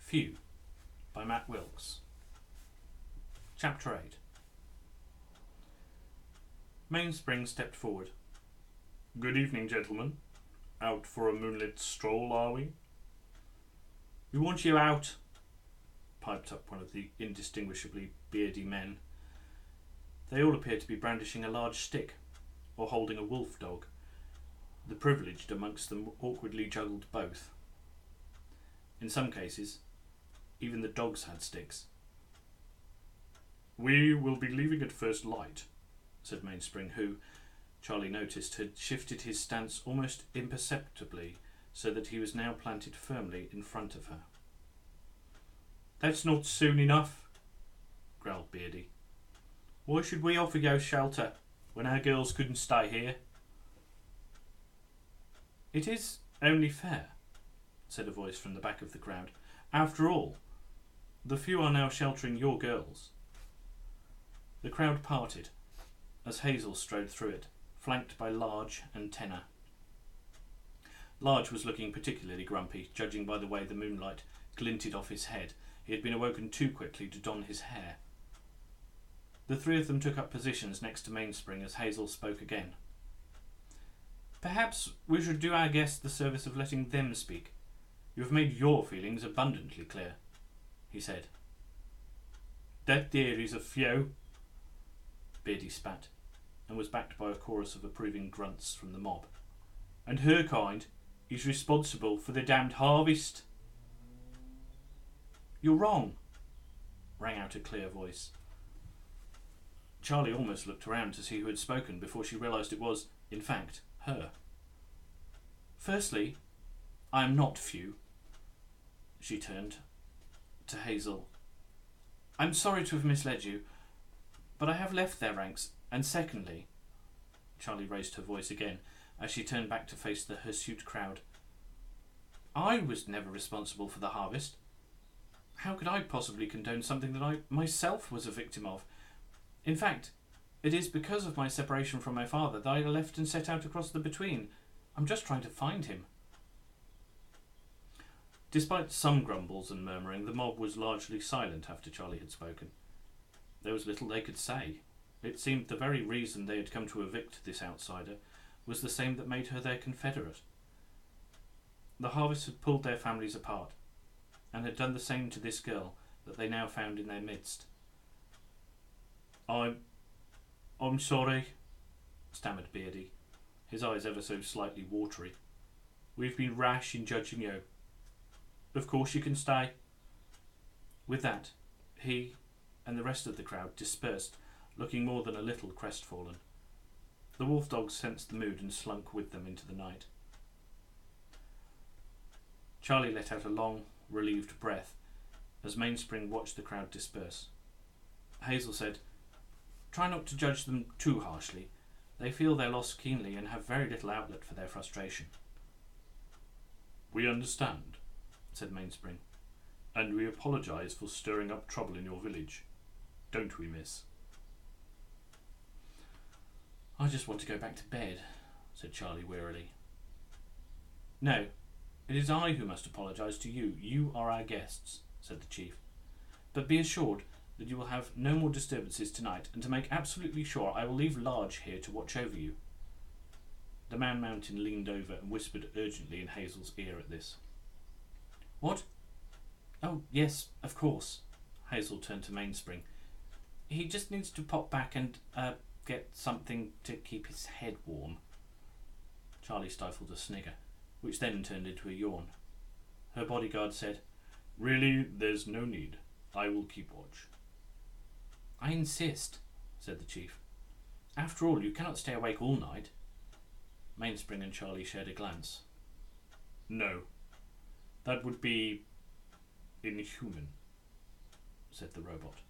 Few by Matt Wilks. Chapter 8. Mainspring stepped forward. "Good evening, gentlemen. Out for a moonlit stroll, are we?" "We want you out," piped up one of the indistinguishably beardy men. They all appeared to be brandishing a large stick, or holding a wolf dog. The privileged amongst them awkwardly juggled both. In some cases, even the dogs had sticks. "We will be leaving at first light," said Mainspring, who, Charlie noticed, had shifted his stance almost imperceptibly so that he was now planted firmly in front of her. "That's not soon enough," growled Beardy. "Why should we offer you shelter when our girls couldn't stay here?" "It is only fair," said a voice from the back of the crowd. "After all, the few are now sheltering your girls." The crowd parted as Hazel strode through it, flanked by Large and Tenor. Large was looking particularly grumpy, judging by the way the moonlight glinted off his head. He had been awoken too quickly to don his hair. The three of them took up positions next to Mainspring as Hazel spoke again. "Perhaps we should do our guests the service of letting them speak. You have made your feelings abundantly clear," he said. "That there is a few," Beardy spat, and was backed by a chorus of approving grunts from the mob. "And her kind is responsible for the damned harvest." "You're wrong," rang out a clear voice. Charlie almost looked around to see who had spoken before she realised it was, in fact, her. "Firstly, I am not few." She turned to Hazel. "I'm sorry to have misled you, but I have left their ranks. And secondly," Charlie raised her voice again as she turned back to face the hirsute crowd, "I was never responsible for the harvest. How could I possibly condone something that I myself was a victim of? In fact, it is because of my separation from my father that I left and set out across the between. I'm just trying to find him." Despite some grumbles and murmuring, the mob was largely silent after Charlie had spoken. There was little they could say. It seemed the very reason they had come to evict this outsider was the same that made her their confederate. The harvest had pulled their families apart, and had done the same to this girl that they now found in their midst. I'm sorry," stammered Beardy, his eyes ever so slightly watery. "We've been rash in judging you. Of course you can stay." With that, he and the rest of the crowd dispersed, looking more than a little crestfallen. The wolf dogs sensed the mood and slunk with them into the night. Charlie let out a long, relieved breath as Mainspring watched the crowd disperse. Hazel said, "Try not to judge them too harshly. They feel their loss keenly and have very little outlet for their frustration." "We understand," said Mainspring, "and we apologise for stirring up trouble in your village. Don't we, miss?" "I just want to go back to bed," said Charlie wearily. "No, it is I who must apologise to you. You are our guests," said the chief. "But be assured that you will have no more disturbances tonight, and to make absolutely sure I will leave Large here to watch over you." The man mountain leaned over and whispered urgently in Hazel's ear at this. "What? Oh, yes, of course." Hazel turned to Mainspring. "He just needs to pop back and, get something to keep his head warm." Charlie stifled a snigger, which then turned into a yawn. Her bodyguard said, "Really, there's no need. I will keep watch." "I insist," said the chief. "After all, you cannot stay awake all night." Mainspring and Charlie shared a glance. "No, that would be inhuman," said the robot.